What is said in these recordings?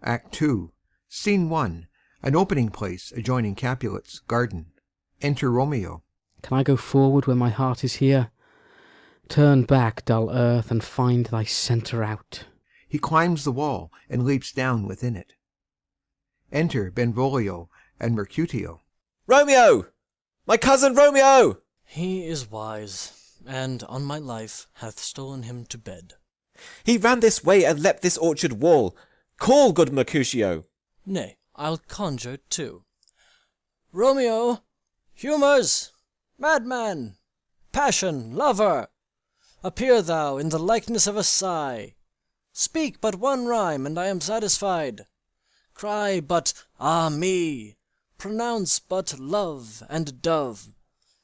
Act 2, Scene 1, an opening place adjoining Capulet's garden. Enter Romeo. Can I go forward where my heart is here? Turn back, dull earth, and find thy centre out. He climbs the wall and leaps down within it. Enter Benvolio and Mercutio. Romeo! My cousin Romeo! He is wise, and on my life hath stolen him to bed. He ran this way and leapt this orchard wall. Call, good Mercutio. Nay, I'll conjure too. Romeo! Humours! Madman! Passion! Lover! Appear thou in the likeness of a sigh. Speak but one rhyme, and I am satisfied. Cry but ah me! Pronounce but love and dove.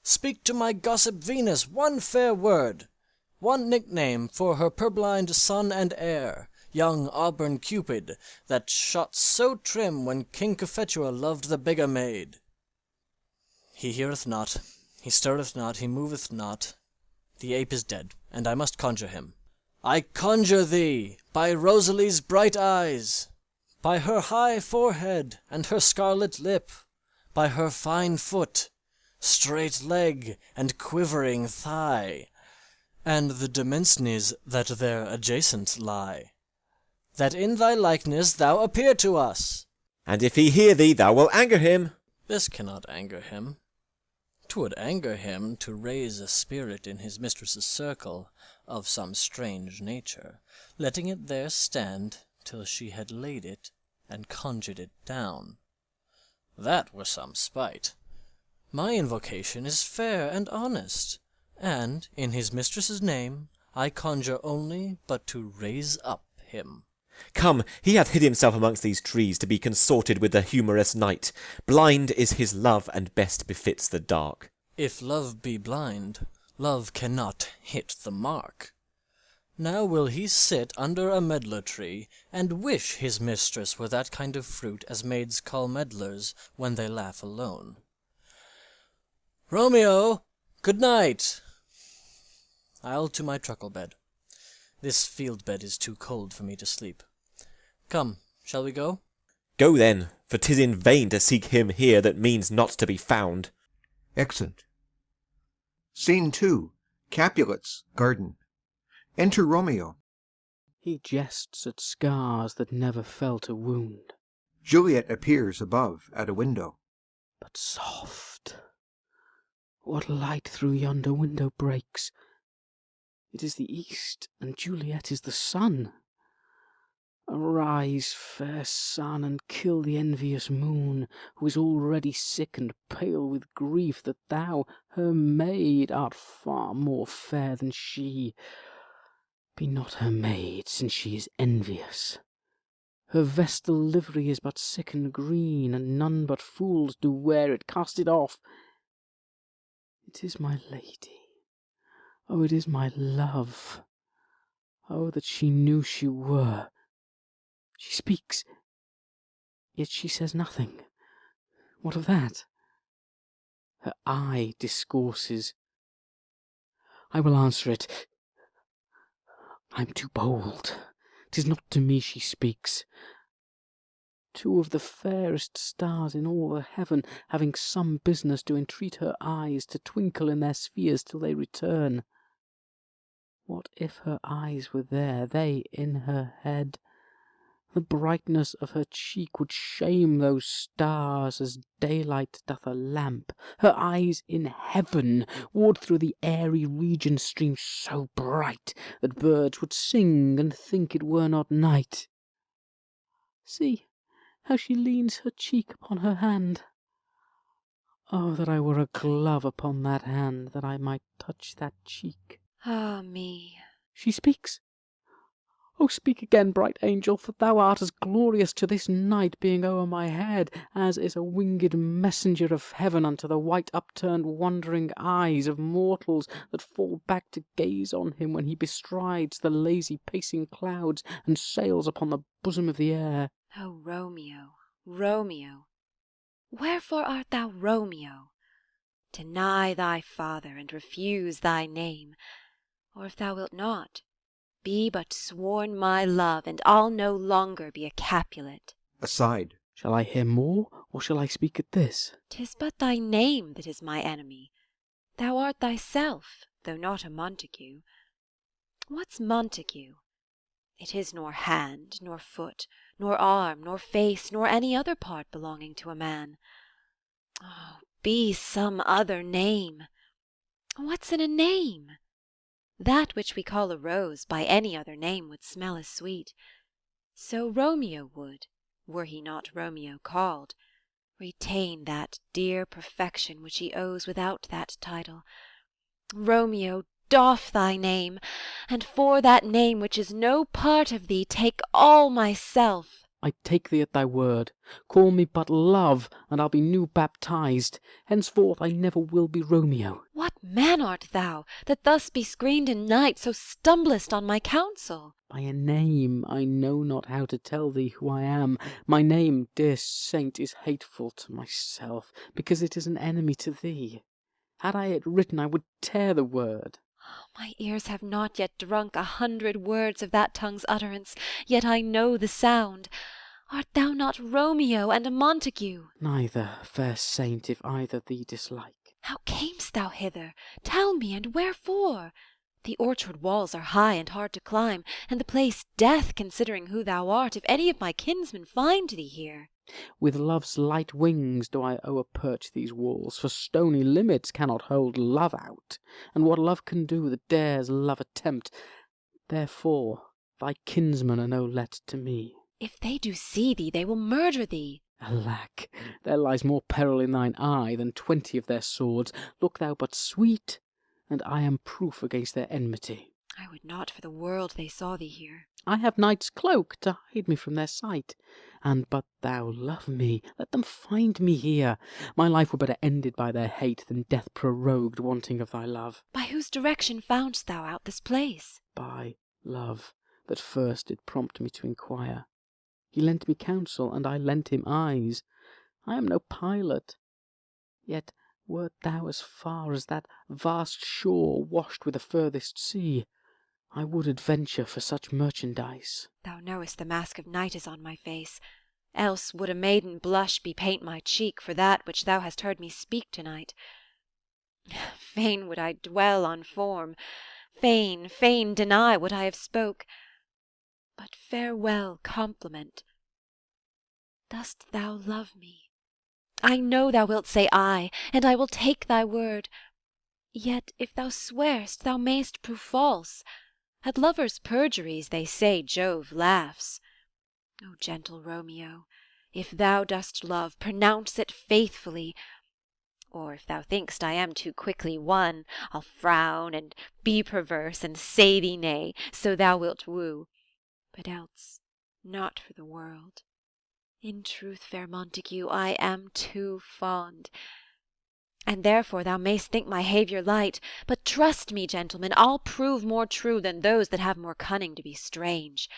Speak to my gossip Venus one fair word, one nickname for her purblind son and heir, young auburn Cupid, that shot so trim when King Cophetua loved the bigger maid. He heareth not, he stirreth not, he moveth not. The ape is dead, and I must conjure him. I conjure thee, by Rosalie's bright eyes, by her high forehead and her scarlet lip, by her fine foot, straight leg, and quivering thigh, and the demesnes that there adjacent lie, that in thy likeness thou appear to us. And if he hear thee, thou wilt anger him. This cannot anger him. 'Twould anger him to raise a spirit in his mistress's circle of some strange nature, letting it there stand till she had laid it and conjured it down. That were some spite. My invocation is fair and honest, and in his mistress's name I conjure only but to raise up him. Come, he hath hid himself amongst these trees to be consorted with the humorous night. Blind is his love, and best befits the dark. If love be blind, love cannot hit the mark. Now will he sit under a medlar tree, and wish his mistress were that kind of fruit as maids call medlars when they laugh alone. Romeo, good night. I'll to my truckle bed. This field bed is too cold for me to sleep. Come, shall we go? Go then, for 'tis in vain to seek him here that means not to be found. Exeunt. Scene 2, Capulet's garden. Enter Romeo. He jests at scars that never felt a wound. Juliet appears above at a window. But soft! What light through yonder window breaks? It is the east, and Juliet is the sun. Arise, fair sun, and kill the envious moon, who is already sick and pale with grief that thou, her maid, art far more fair than she. Be not her maid, since she is envious. Her vestal livery is but sick and green, and none but fools do wear it. Cast it off. It is my lady. Oh, it is my love. Oh, that she knew she were. She speaks, yet she says nothing. What of that? Her eye discourses. I will answer it. I am too bold. 'Tis not to me she speaks. Two of the fairest stars in all the heaven, having some business, do entreat her eyes to twinkle in their spheres till they return. What if her eyes were there, they in her head? The brightness of her cheek would shame those stars as daylight doth a lamp. Her eyes in heaven would through the airy region stream so bright that birds would sing and think it were not night. See how she leans her cheek upon her hand. Oh, that I were a glove upon that hand, that I might touch that cheek. Ah me! She speaks. Oh, speak again, bright angel, for thou art as glorious to this night being o'er my head, as is a winged messenger of heaven unto the white upturned wondering eyes of mortals that fall back to gaze on him when he bestrides the lazy pacing clouds and sails upon the bosom of the air. O Romeo, Romeo, wherefore art thou Romeo? Deny thy father, and refuse thy name, or if thou wilt not, Be but sworn my love, and I'll no longer be a Capulet. Aside. Shall I hear more, or shall I speak at this? 'Tis but thy name that is my enemy. Thou art thyself, though not a Montague. What's Montague? It is nor hand, nor foot, nor arm, nor face, nor any other part belonging to a man. Oh, be some other name. What's in a name? That which we call a rose by any other name would smell as sweet. So Romeo would, were he not Romeo called, retain that dear perfection which he owes without that title. Romeo, doff thy name, and for that name which is no part of thee, take all myself. I take thee at thy word. Call me but Love, and I'll be new baptized. Henceforth I never will be Romeo. What man art thou, that thus bescreened in night, so stumblest on my counsel? By a name I know not how to tell thee who I am. My name, dear saint, is hateful to myself, because it is an enemy to thee. Had I it written, I would tear the word. My ears have not yet drunk 100 words of that tongue's utterance, yet I know the sound. Art thou not Romeo and a Montague? Neither, fair saint, if either thee dislike. How camest thou hither? Tell me, and wherefore? The orchard walls are high and hard to climb, and the place death, considering who thou art, if any of my kinsmen find thee here. With love's light wings do I o'erperch these walls, for stony limits cannot hold love out, and what love can do that dares love attempt. Therefore thy kinsmen are no let to me. If they do see thee, they will murder thee. Alack, there lies more peril in thine eye than 20 of their swords. Look thou but sweet, and I am proof against their enmity. I would not for the world they saw thee here. I have night's cloak to hide me from their sight. And but thou love me, let them find me here. My life were better ended by their hate than death prorogued wanting of thy love. By whose direction foundst thou out this place? By love, that first did prompt me to inquire. He lent me counsel, and I lent him eyes. I am no pilot, yet wert thou as far as that vast shore washed with the furthest sea, I would adventure for such merchandise. Thou knowest the mask of night is on my face, else would a maiden blush bepaint my cheek for that which thou hast heard me speak to-night. Fain would I dwell on form, fain deny what I have spoke. But farewell compliment. Dost thou love me? I know thou wilt say aye, and I will take thy word. Yet if thou swear'st, thou mayst prove false. At lovers' perjuries they say Jove laughs. O gentle Romeo, if thou dost love, pronounce it faithfully. Or if thou think'st I am too quickly won, I'll frown and be perverse and say thee nay, so thou wilt woo. But else, not for the world. In truth, fair Montague, I am too fond. And therefore thou mayst think my haviour light, but trust me, gentleman, I'll prove more true than those that have more cunning to be strange.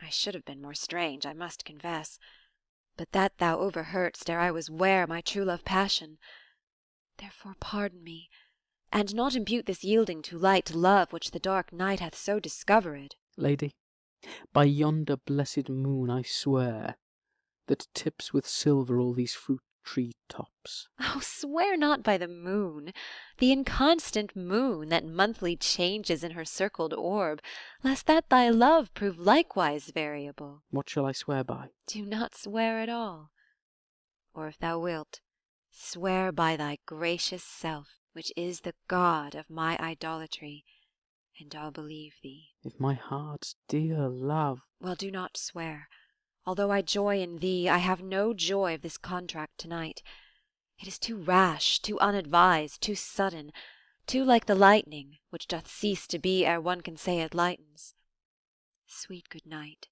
I should have been more strange, I must confess, but that thou overheardst ere I was ware my true love passion. Therefore pardon me, and not impute this yielding too light to love which the dark night hath so discovered. Lady, by yonder blessed moon I swear, that tips with silver all these fruit-tree tops. Oh, swear not by the moon, the inconstant moon that monthly changes in her circled orb, lest that thy love prove likewise variable. What shall I swear by? Do not swear at all. Or if thou wilt, swear by thy gracious self, which is the god of my idolatry, and I'll believe thee. If my heart's dear love... Well, do not swear. Although I joy in thee, I have no joy of this contract to-night. It is too rash, too unadvised, too sudden, too like the lightning, which doth cease to be ere one can say it lightens. Sweet good night.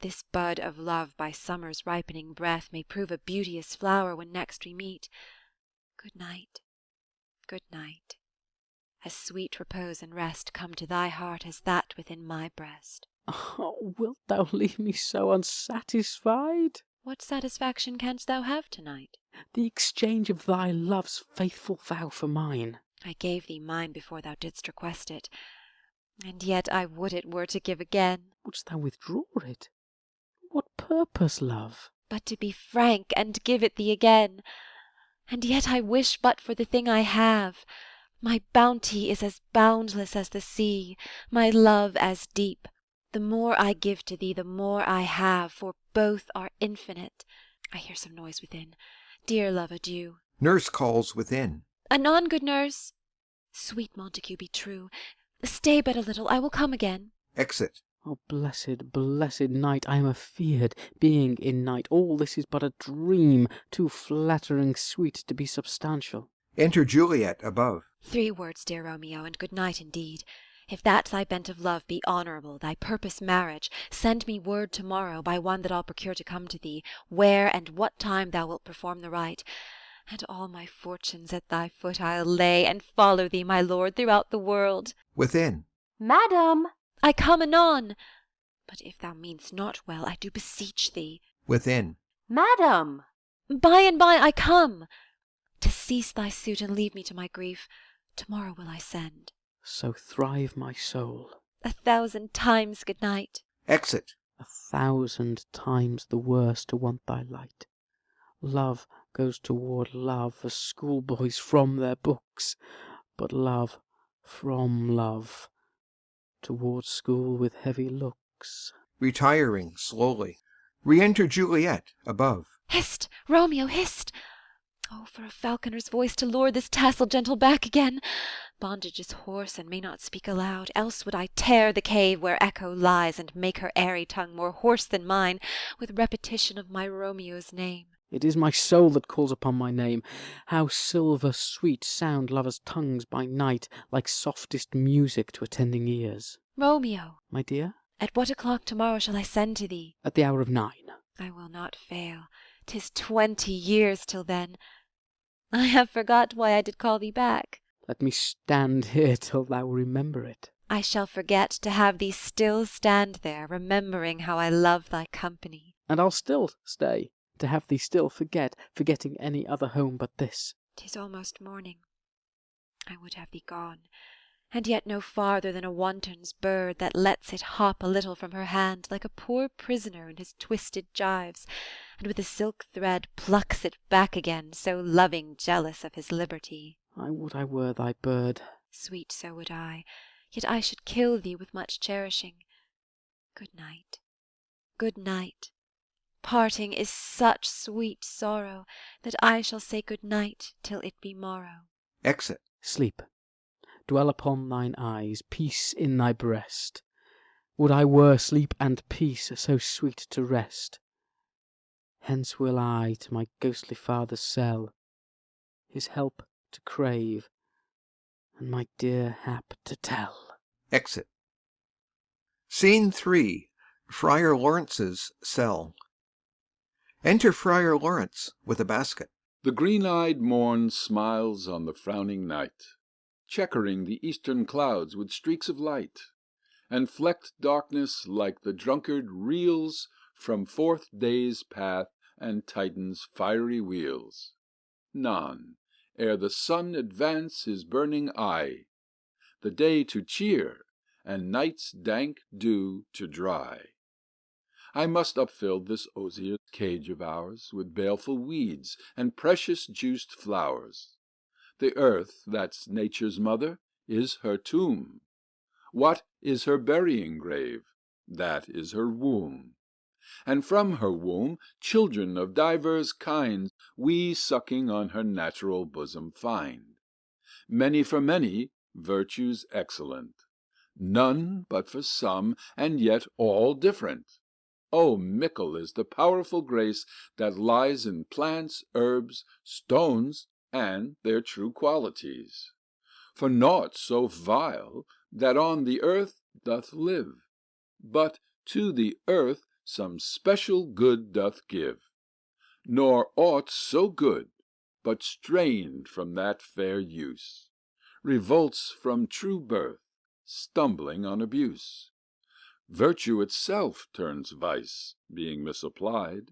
This bud of love by summer's ripening breath may prove a beauteous flower when next we meet. Good night, good night. As sweet repose and rest come to thy heart as that within my breast. Oh, wilt thou leave me so unsatisfied? What satisfaction canst thou have to-night? The exchange of thy love's faithful vow for mine. I gave thee mine before thou didst request it. And yet I would it were to give again. Wouldst thou withdraw it? What purpose, love? But to be frank, and give it thee again. And yet I wish but for the thing I have. My bounty is as boundless as the sea, my love as deep. The more I give to thee, the more I have, for both are infinite. I hear some noise within. Dear love, adieu. Nurse calls within. Anon, good nurse. Sweet Montague, be true. Stay but a little, I will come again. Exit. Oh, blessed, blessed night, I am afeard, being in night. All this is but a dream, too flattering sweet to be substantial. Enter Juliet above. 3 words, dear Romeo, and good night indeed. If that thy bent of love be honourable, thy purpose marriage, send me word to-morrow by one that I'll procure to come to thee, where and what time thou wilt perform the rite. And all my fortunes at thy foot I'll lay, and follow thee, my lord, throughout the world. Within. Madam! I come anon. But if thou mean'st not well, I do beseech thee. Within. Madam! By and by I come. To cease thy suit and leave me to my grief, to-morrow will I send. So thrive my soul. 1,000 times good night. Exit. 1,000 times the worse to want thy light. Love goes toward love as schoolboys from their books, but love from love toward school with heavy looks. Retiring slowly. Re-enter Juliet above. Hist, Romeo, hist! Oh, for a falconer's voice to lure this tassel gentle back again! Bondage is hoarse and may not speak aloud, else would I tear the cave where Echo lies, and make her airy tongue more hoarse than mine, with repetition of my Romeo's name. It is my soul that calls upon my name. How silver sweet sound lovers' tongues by night, like softest music to attending ears. Romeo, My dear, at what o'clock to-morrow shall I send to thee? at the hour of 9. I will not fail. 'Tis 20 years till then. I have forgot why I did call thee back. Let me stand here till thou remember it. I shall forget to have thee still stand there, remembering how I love thy company. And I'll still stay, to have thee still forgetting any other home but this. 'Tis almost morning. I would have thee gone, and yet no farther than a wanton's bird that lets it hop a little from her hand, like a poor prisoner in his twisted gyves, and with a silk thread plucks it back again, so loving jealous of his liberty. I would I were thy bird. Sweet, so would I, yet I should kill thee with much cherishing. Good night, good night. Parting is such sweet sorrow, that I shall say good night till it be morrow. Exit. Sleep. Dwell upon thine eyes, peace in thy breast. Would I were sleep and peace, so sweet to rest. Hence will I to my ghostly father's cell, his help to crave, and my dear hap to tell. Exit. Scene 3. Friar Laurence's cell. Enter Friar Laurence with a basket. The green-eyed morn smiles on the frowning night, checkering the eastern clouds with streaks of light, and flecked darkness like the drunkard reels from forth day's path and Titan's fiery wheels. None, ere the sun advance his burning eye, the day to cheer, and night's dank dew to dry. I must upfill this osier cage of ours with baleful weeds and precious juiced flowers. The earth, that's nature's mother, is her tomb. What is her burying grave? That is her womb. And from her womb children of divers kinds we sucking on her natural bosom find. Many for many, virtues excellent, none but for some, and yet all different. Oh, mickle is the powerful grace that lies in plants, herbs, stones, and their true qualities. For naught so vile that on the earth doth live, but to the earth some special good doth give, nor aught so good, but strained from that fair use, revolts from true birth, stumbling on abuse. Virtue itself turns vice, being misapplied,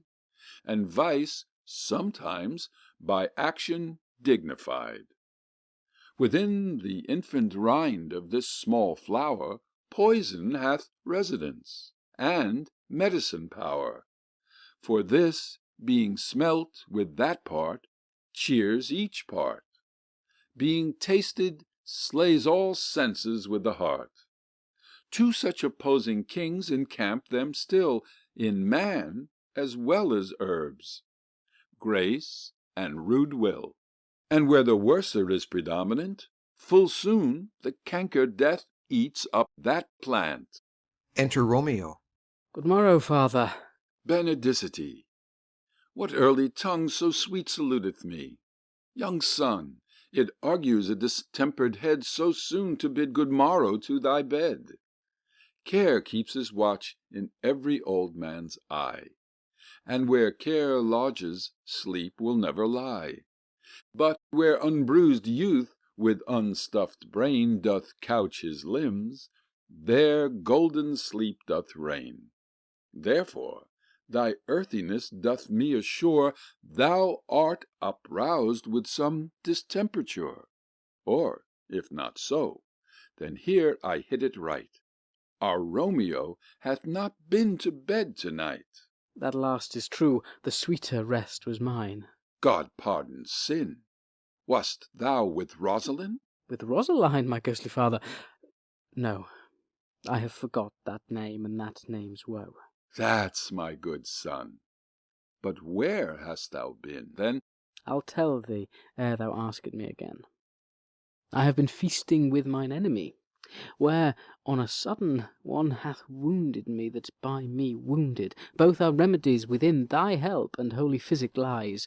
and vice sometimes by action dignified. Within the infant rind of this small flower poison hath residence, and medicine power. For this, being smelt with that part, cheers each part. Being tasted, slays all senses with the heart. Two such opposing kings encamp them still, in man as well as herbs, grace and rude will. And where the worser is predominant, full soon the canker death eats up that plant. Enter Romeo. Good morrow, father. Benedicite! What early tongue so sweet saluteth me? Young son, it argues a distempered head so soon to bid good morrow to thy bed. Care keeps his watch in every old man's eye, and where care lodges, sleep will never lie. But where unbruised youth with unstuffed brain doth couch his limbs, there golden sleep doth reign. Therefore thy earthiness doth me assure thou art uproused with some distemperature. Or, if not so, then here I hit it right. Our Romeo hath not been to bed to-night. That last is true, the sweeter rest was mine. God pardon sin. Wast thou with Rosalind? With Rosaline, my ghostly father? No, I have forgot that name and that name's woe. That's my good son. But where hast thou been, then? I'll tell thee ere thou ask it me again. I have been feasting with mine enemy, where on a sudden one hath wounded me that's by me wounded. Both our remedies within thy help and holy physic lies.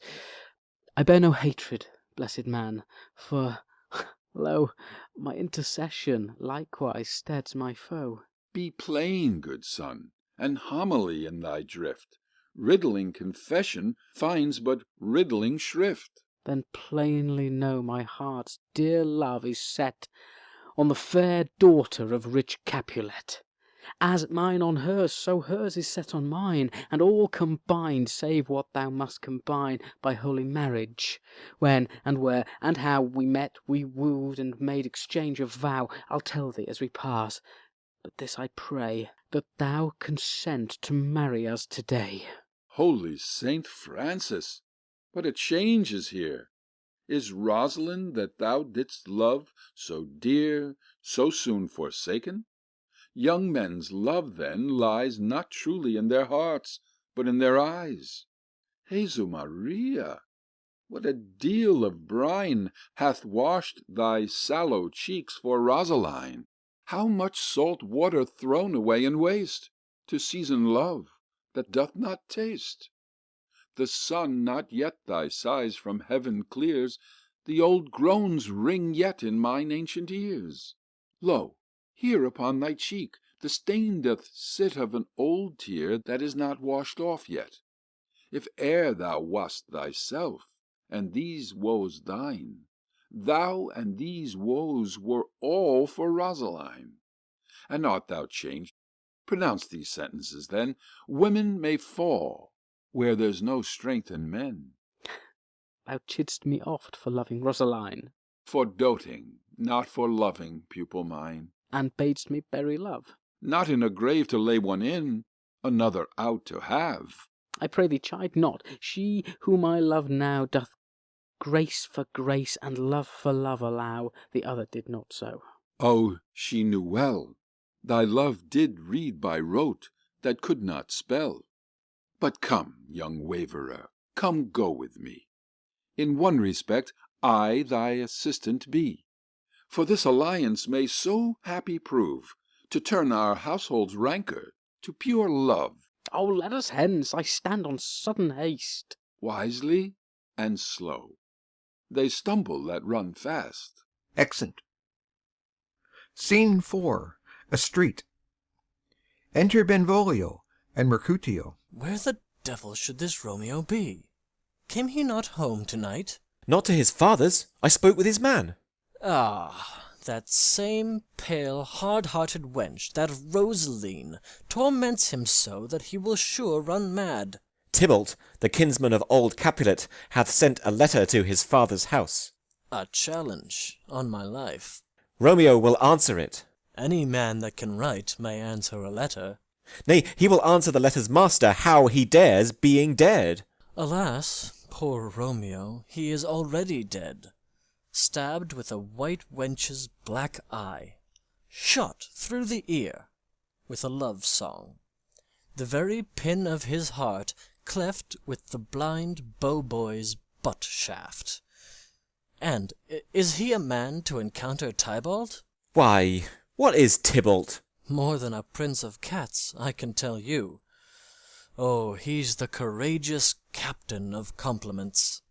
I bear no hatred, blessed man, for, lo, my intercession likewise steads my foe. Be plain, good son, and homily in thy drift. Riddling confession finds but riddling shrift. Then plainly know my heart's dear love is set on the fair daughter of rich Capulet. As mine on hers, so hers is set on mine, and all combined, save what thou must combine by holy marriage. When and where and how we met, we wooed and made exchange of vow, I'll tell thee as we pass. But this I pray, that thou consent to marry us today. Holy Saint Francis, what a change is here! Is Rosalind that thou didst love so dear, so soon forsaken? Young men's love, then, lies not truly in their hearts, but in their eyes. Jesu Maria, what a deal of brine hath washed thy sallow cheeks for Rosaline! How much salt water thrown away in waste, to season love that doth not taste! The sun not yet thy sighs from heaven clears, the old groans ring yet in mine ancient ears. Lo, here upon thy cheek the stain doth sit of an old tear that is not washed off yet. If e'er thou wast thyself, and these woes thine, thou and these woes were all for Rosaline. And art thou changed? Pronounce these sentences, then. Women may fall where there's no strength in men. Thou chidst me oft for loving Rosaline, For doting, not for loving, pupil mine. and badest me bury love. Not in a grave to lay one in, another out to have. I pray thee chide not. She whom I love now doth grace for grace and love for love allow. The other did not so. Oh, she knew well. Thy love did read by rote, that could not spell. But come, young waverer, come go with me. In one respect I thy assistant be, for this alliance may so happy prove, to turn our household's rancour to pure love. Oh, let us hence, I stand on sudden haste. Wisely and slow. They stumble that run fast. Exeunt. Scene 4. A street. Enter Benvolio and Mercutio. Where the devil should this Romeo be? Came he not home to-night? Not to his father's. I spoke with his man. Ah, that same pale, hard-hearted wench, that Rosaline, torments him so that he will sure run mad. Tybalt, the kinsman of old Capulet, hath sent a letter to his father's house. A challenge, on my life. Romeo will answer it. Any man that can write may answer a letter. Nay, he will answer the letter's master how he dares, being dead. Alas, poor Romeo, he is already dead, stabbed with a white wench's black eye, shot through the ear with a love song, the very pin of his heart cleft with the blind bow-boy's butt shaft. And is he a man to encounter Tybalt? Why, what is Tybalt? More than a prince of cats, I can tell you. Oh, he's the courageous captain of compliments.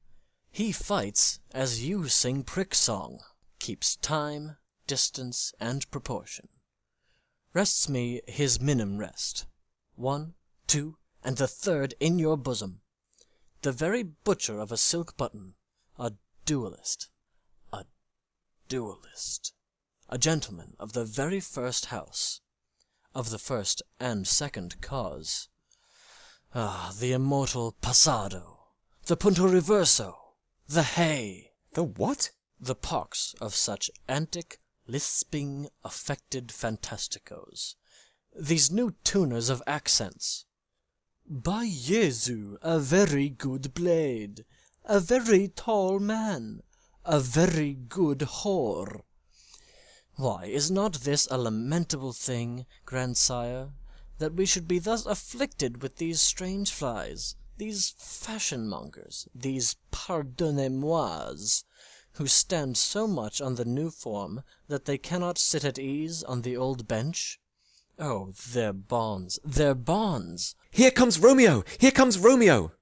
He fights as you sing prick song, keeps time, distance, and proportion. Rests me his minim rest, 1, 2, and the third in your bosom. The very butcher of a silk button, a duellist, a gentleman of the very first house, of the first and second cause. Ah, the immortal passado, the punto reverso, the hay. The what? The pox of such antic, lisping, affected fantasticos, these new tuners of accents. By Jesu, a very good blade, a very tall man, a very good whore. Why, is not this a lamentable thing, grandsire, that we should be thus afflicted with these strange flies, these fashion-mongers, these pardonnez-mois, who stand so much on the new form that they cannot sit at ease on the old bench? Oh, their bonds, their bonds! Here comes Romeo! Here comes Romeo!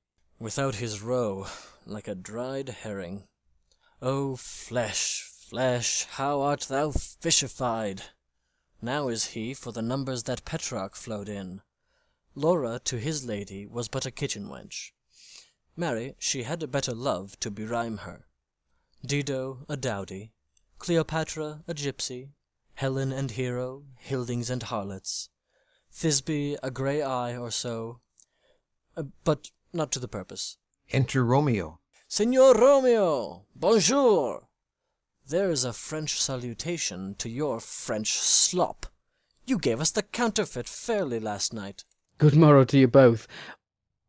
Without his roe, like a dried herring. O flesh, flesh, how art thou fishified! Now is he for the numbers that Petrarch flowed in. Laura to his lady was but a kitchen wench. Marry, she had a better love to berhyme her. Dido a dowdy, Cleopatra a gypsy, Helen and Hero, Hildings and harlots, Thisbe a grey eye or so, but not to the purpose. Enter Romeo. Signor Romeo, bonjour! There's a French salutation to your French slop. You gave us the counterfeit fairly last night. Good morrow to you both.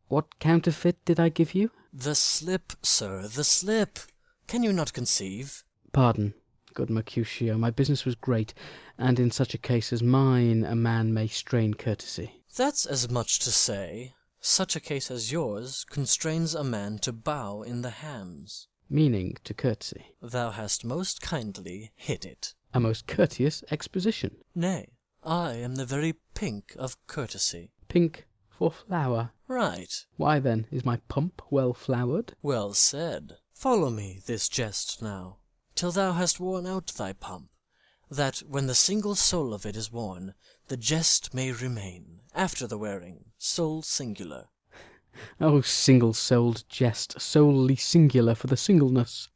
What counterfeit did I give you? The slip, sir, the slip. Can you not conceive? Pardon, good Mercutio, my business was great, and in such a case as mine a man may strain courtesy. That's as much to say, such a case as yours constrains a man to bow in the hams. Meaning to courtesy. Thou hast most kindly hit it. A most courteous exposition. Nay, I am the very pink of courtesy. Pink for flower. Right. Why then, is my pump well flowered? Well said. Follow me this jest now, till thou hast worn out thy pump, that when the single soul of it is worn, the jest may remain, after the wearing, soul singular. Oh, single-souled jest, solely singular for the singleness.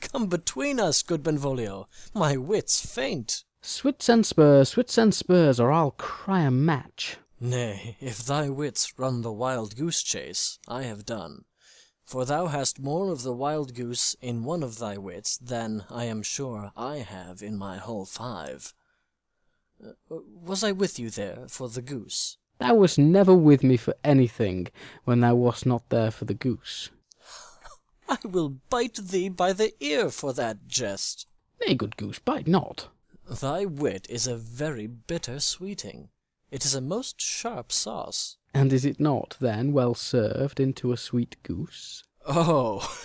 Come between us, good Benvolio, my wits faint. Swits and spurs, or I'll cry a match. Nay, if thy wits run the wild goose chase, I have done. For thou hast more of the wild goose in one of thy wits than, I am sure, I have in my whole 5. Was I with you there for the goose? Thou wast never with me for anything, when thou wast not there for the goose. I will bite thee by the ear for that jest. Nay, good goose, bite not. Thy wit is a very bitter sweeting. It is a most sharp sauce. And is it not, then, well served into a sweet goose? Oh,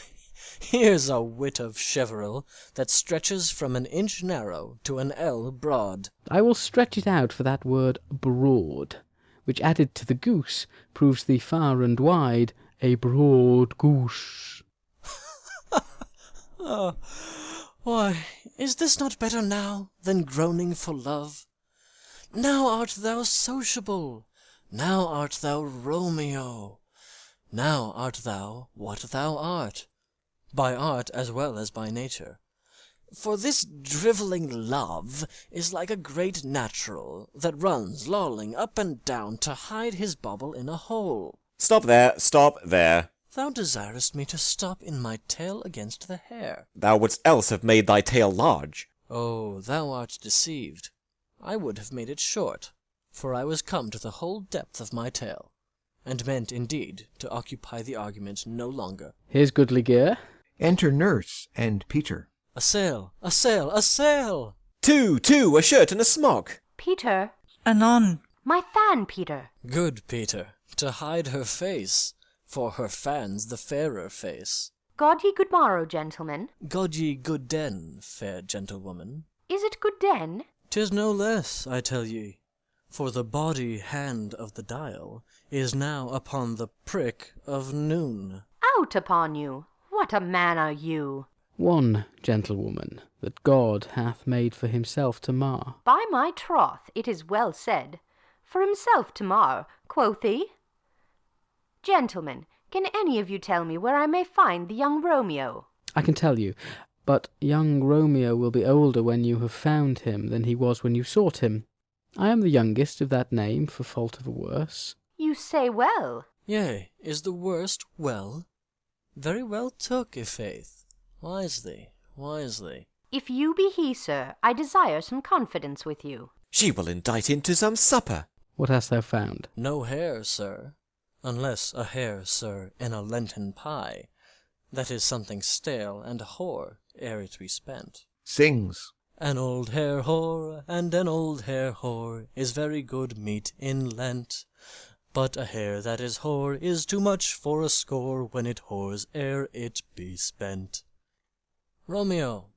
here's a wit of Cheveril that stretches from an inch narrow to an ell broad. I will stretch it out for that word broad, which added to the goose proves thee far and wide a broad goose. Oh, why, is this not better now than groaning for love? Now art thou sociable, now art thou Romeo, now art thou what thou art, by art as well as by nature. For this drivelling love is like a great natural that runs lolling up and down to hide his bauble in a hole. Stop there, stop there. Thou desirest me to stop in my tail against the hair. Thou wouldst else have made thy tail large. Oh, thou art deceived. I would have made it short, for I was come to the whole depth of my tale, and meant indeed to occupy the argument no longer. Here's goodly gear. Enter Nurse and Peter. A sail, a sail, a sail! Two, a shirt and a smock. Peter. Anon. My fan, Peter. Good Peter, to hide her face, for her fan's the fairer face. God ye good morrow, gentlemen. God ye good den, fair gentlewoman. Is it good den? 'Tis no less, I tell ye, for the body hand of the dial is now upon the prick of noon. Out upon you! What a man are you! One gentlewoman that God hath made for himself to mar. By my troth, it is well said. For himself to mar, quoth he. Gentlemen, can any of you tell me where I may find the young Romeo? I can tell you, but young Romeo will be older when you have found him than he was when you sought him. I am the youngest of that name, for fault of a worse. You say well. Yea, is the worst well? Very well took, i' faith. Wisely, wisely. If you be he, sir, I desire some confidence with you. She will indite him to some supper. What hast thou found? No hare, sir, unless a hare, sir, in a Lenten pie. That is something stale and hoar ere it be spent. Sings. An old hare whore and an old hare whore is very good meat in Lent. But a hare that is whore is too much for a score when it whores ere it be spent. Romeo,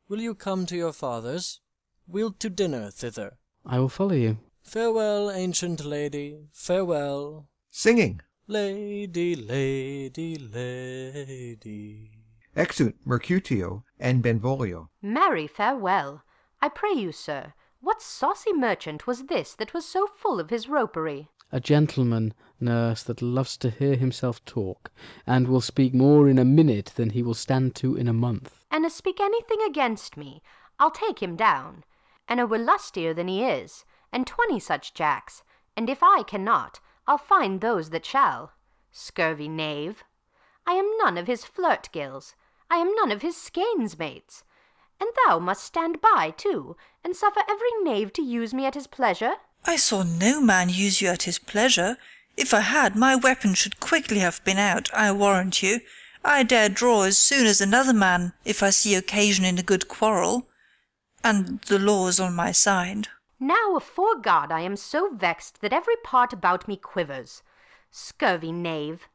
will you come to your father's? We'll to dinner thither. I will follow you. Farewell, ancient lady, farewell. Singing. Lady, lady, lady. Exeunt Mercutio and Benvolio. Marry, farewell. I pray you, sir, what saucy merchant was this that was so full of his ropery? A gentleman, nurse, that loves to hear himself talk, and will speak more in a minute than he will stand to in a month. An' a speak anything against me, I'll take him down. An' a were lustier than he is, and 20 such jacks, and if I cannot, I'll find those that shall. Scurvy knave! I am none of his flirt gills, I am none of his skeins mates. And thou must stand by too, and suffer every knave to use me at his pleasure. I saw no man use you at his pleasure. If I had, my weapon should quickly have been out, I warrant you. I dare draw as soon as another man, if I see occasion in a good quarrel, and the law's on my side. Now afore God I am so vexed that every part about me quivers. Scurvy knave!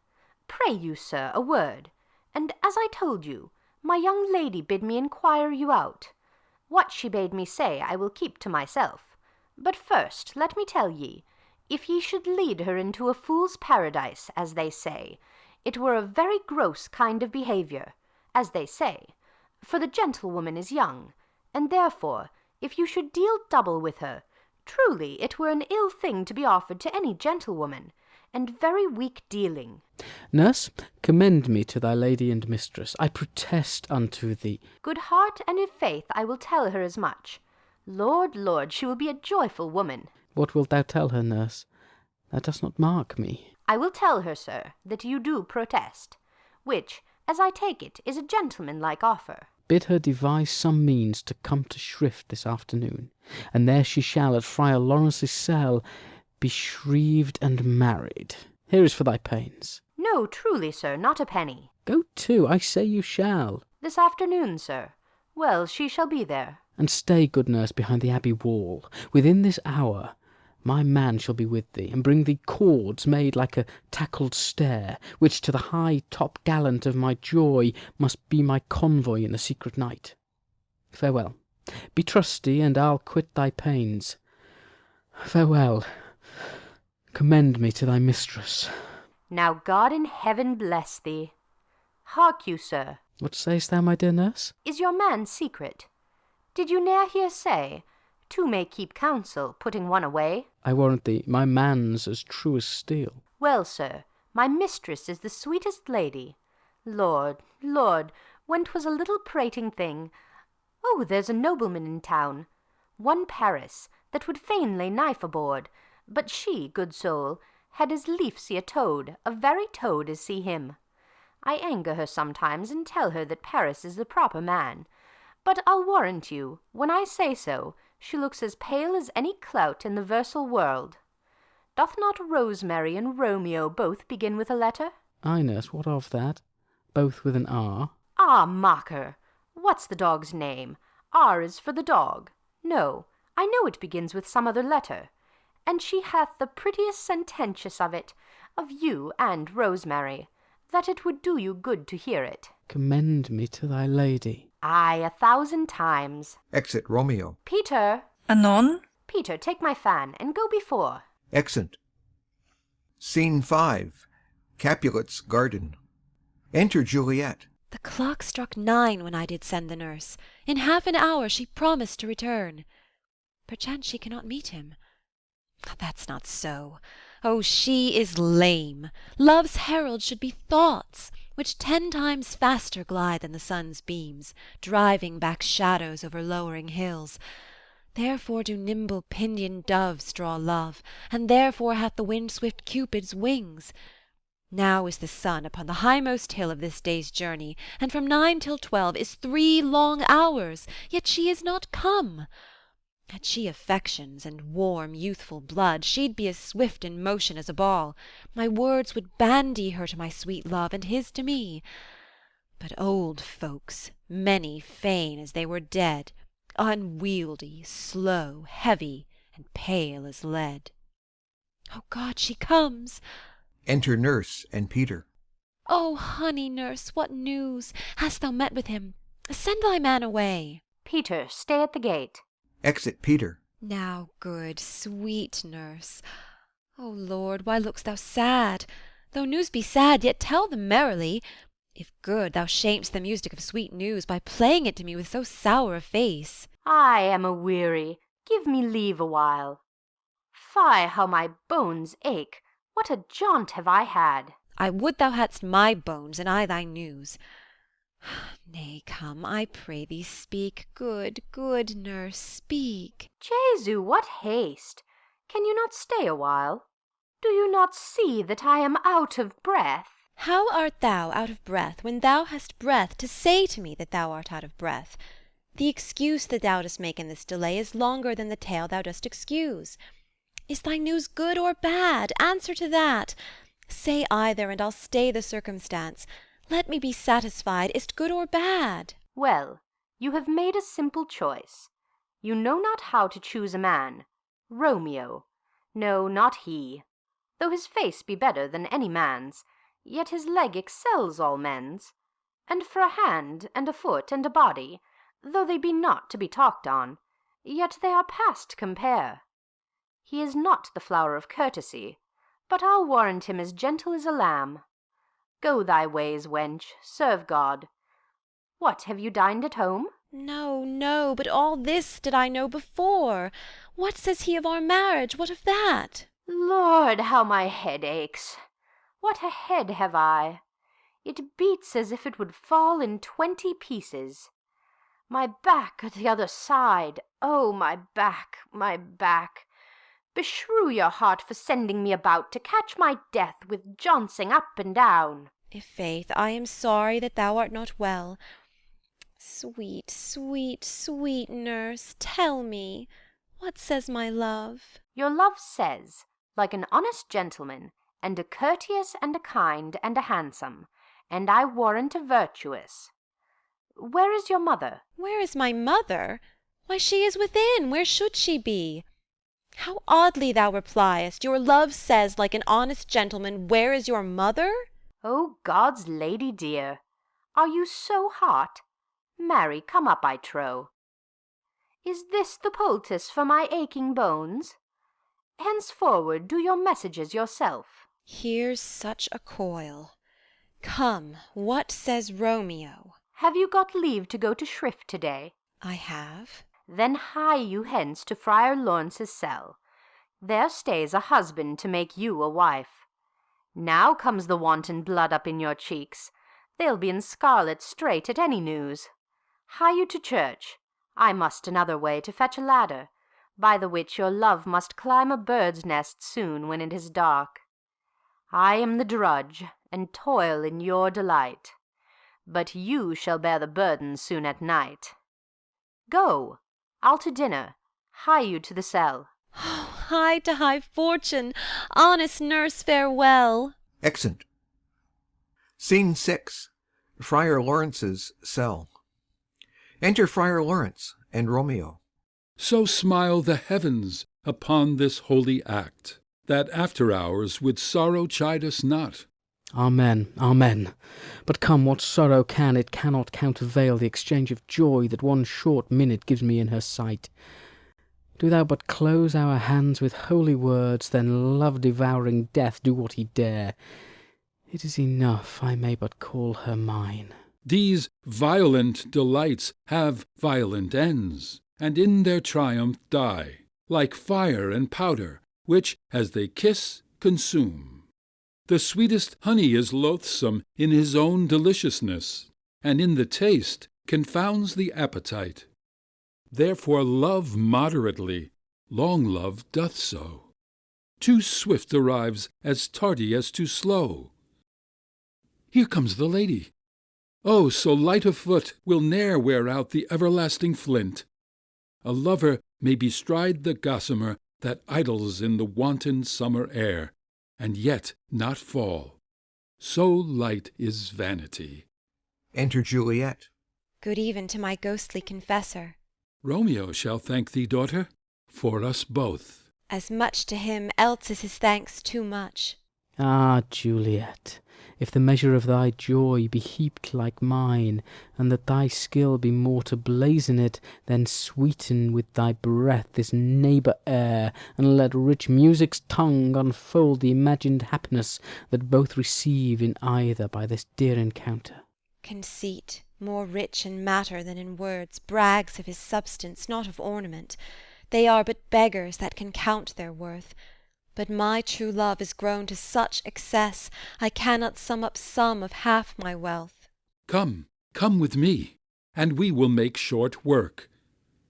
Pray you, sir, a word, and as I told you, my young lady bid me inquire you out. What she bade me say I will keep to myself. But first let me tell ye, if ye should lead her into a fool's paradise, as they say, it were a very gross kind of behaviour, as they say, for the gentlewoman is young, and therefore, if you should deal double with her, truly it were an ill thing to be offered to any gentlewoman, and very weak dealing. Nurse, commend me to thy lady and mistress. I protest unto thee. Good heart and in faith I will tell her as much. Lord, Lord, she will be a joyful woman. What wilt thou tell her, nurse? Thou dost not mark me. I will tell her, sir, that you do protest, which, as I take it, is a gentlemanlike offer. Bid her devise some means to come to shrift this afternoon, and there she shall at Friar Laurence's cell be shrived and married. Here is for thy pains. No, truly, sir, not a penny. Go to, I say you shall. This afternoon, sir. Well, she shall be there. And stay, good nurse, behind the abbey wall. Within this hour my man shall be with thee, and bring thee cords made like a tackled stair, which to the high top-gallant of my joy must be my convoy in the secret night. Farewell. Be trusty, and I'll quit thy pains. Farewell. Commend me to thy mistress. Now God in heaven bless thee. Hark you, sir. What sayst thou, my dear nurse? Is your man secret? Did you ne'er hear say, two may keep counsel, putting one away? I warrant thee, my man's as true as steel. Well, sir, my mistress is the sweetest lady. Lord, Lord, when 'twas a little prating thing. Oh, there's a nobleman in town, one Paris, that would fain lay knife aboard, but she, good soul, had as lief see a toad, a very toad, as see him. I anger her sometimes, and tell her that Paris is the proper man. But I'll warrant you, when I say so, She looks as pale as any clout in the versal world. Doth not Rosemary and Romeo both begin with a letter? Ay, nurse, what of that? Both with an R? Ah, mocker! What's the dog's name? R is for the dog. No, I know it begins with some other letter. And she hath the prettiest sententious of it, of you and Rosemary, that it would do you good to hear it. Commend me to thy lady. Ay, 1,000 times. Exit Romeo. Peter! Anon? Peter, take my fan, and go before. Exit. Scene 5. Capulet's garden. Enter Juliet. The clock struck 9 when I did send the nurse. In half an hour she promised to return. Perchance she cannot meet him. That's not so. Oh, she is lame. Love's herald should be thoughts, which 10 times faster glide than the sun's beams, driving back shadows over lowering hills. Therefore do nimble pinioned doves draw love, and therefore hath the wind-swift Cupid's wings. Now is the sun upon the high-most hill of this day's journey, and from 9 till 12 is 3 long hours, yet she is not come. Had she affections and warm youthful blood, she'd be as swift in motion as a ball. My words would bandy her to my sweet love, and his to me. But old folks, many fain as they were dead, unwieldy, slow, heavy, and pale as lead. Oh God, she comes! Enter Nurse and Peter. Oh, honey nurse, what news? Hast thou met with him? Send thy man away. Peter, stay at the gate. Exit Peter. Now, good, sweet nurse. O Lord, why look'st thou sad? Though news be sad, yet tell them merrily. If good, thou shamest the music of sweet news by playing it to me with so sour a face. I am a-weary. Give me leave awhile. Fie, how my bones ache. What a jaunt have I had! I would thou hadst my bones, and I thy news. Nay, come, I pray thee, speak, good, good nurse, speak. Jesu, what haste! Can you not stay a while? Do you not see that I am out of breath? How art thou out of breath, when thou hast breath to say to me that thou art out of breath? The excuse that thou dost make in this delay is longer than the tale thou dost excuse. Is thy news good or bad? Answer to that. Say either, and I'll stay the circumstance. Let me be satisfied. Is't good or bad? Well, you have made a simple choice. You know not how to choose a man. Romeo. No, not he. Though his face be better than any man's, yet his leg excels all men's. And for a hand, and a foot, and a body, though they be not to be talked on, yet they are past compare. He is not the flower of courtesy, but I'll warrant him as gentle as a lamb. Go thy ways, wench, serve God. What, have you dined at home? No, no, but all this did I know before. What says he of our marriage? What of that? Lord, how my head aches! What a head have I! It beats as if it would fall in 20 pieces. My back at the other side, oh, my back, my back! Beshrew your heart for sending me about to catch my death with jouncing up and down. I'faith, I am sorry that thou art not well. Sweet, sweet, sweet nurse, tell me, what says my love? Your love says, like an honest gentleman, and a courteous, and a kind, and a handsome, and I warrant a virtuous. Where is your mother? Where is my mother? Why, she is within. Where should she be? How oddly thou repliest! Your love says, like an honest gentleman, where is your mother? Oh, God's lady dear, are you so hot? Marry, come up, I trow. Is this the poultice for my aching bones? Henceforward do your messages yourself. Here's such a coil. Come, what says Romeo? Have you got leave to go to shrift to-day? I have. Then hie you hence to Friar Laurence's cell. There stays a husband to make you a wife. Now comes the wanton blood up in your cheeks. They'll be in scarlet straight at any news. Hie you to church. I must another way to fetch a ladder, by the which your love must climb a bird's nest soon when it is dark. I am the drudge, and toil in your delight, but you shall bear the burden soon at night. Go, I'll to dinner. Hie you to the cell. Hie to high fortune, honest nurse, farewell. Exeunt. Scene 6. Friar Laurence's cell. Enter Friar Laurence and Romeo. So smile the heavens upon this holy act, that after hours with sorrow chide us not. Amen, amen. But come, what sorrow can, it cannot countervail the exchange of joy that one short minute gives me in her sight. Do thou but close our hands with holy words, then love-devouring death do what he dare. It is enough I may but call her mine. These violent delights have violent ends, and in their triumph die, like fire and powder, which, as they kiss, consume. The sweetest honey is loathsome in his own deliciousness, and in the taste confounds the appetite. Therefore love moderately, long love doth so. Too swift arrives as tardy as too slow. Here comes the lady. Oh, so light of foot will ne'er wear out the everlasting flint. A lover may bestride the gossamer that idles in the wanton summer air, and yet not fall. So light is vanity. Enter Juliet. Good even to my ghostly confessor. Romeo shall thank thee, daughter, for us both. As much to him, else is his thanks too much. Ah, Juliet, if the measure of thy joy be heaped like mine, and that thy skill be more to blazon it, then sweeten with thy breath this neighbour air, and let rich music's tongue unfold the imagined happiness that both receive in either by this dear encounter. Conceit, more rich in matter than in words, brags of his substance, not of ornament. They are but beggars that can count their worth. But my true love is grown to such excess, I cannot sum up sum of half my wealth. Come, come with me, and we will make short work.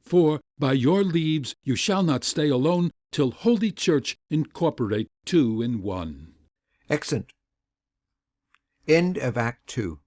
For by your leaves you shall not stay alone till Holy Church incorporate two in one. Exeunt. End of Act 2.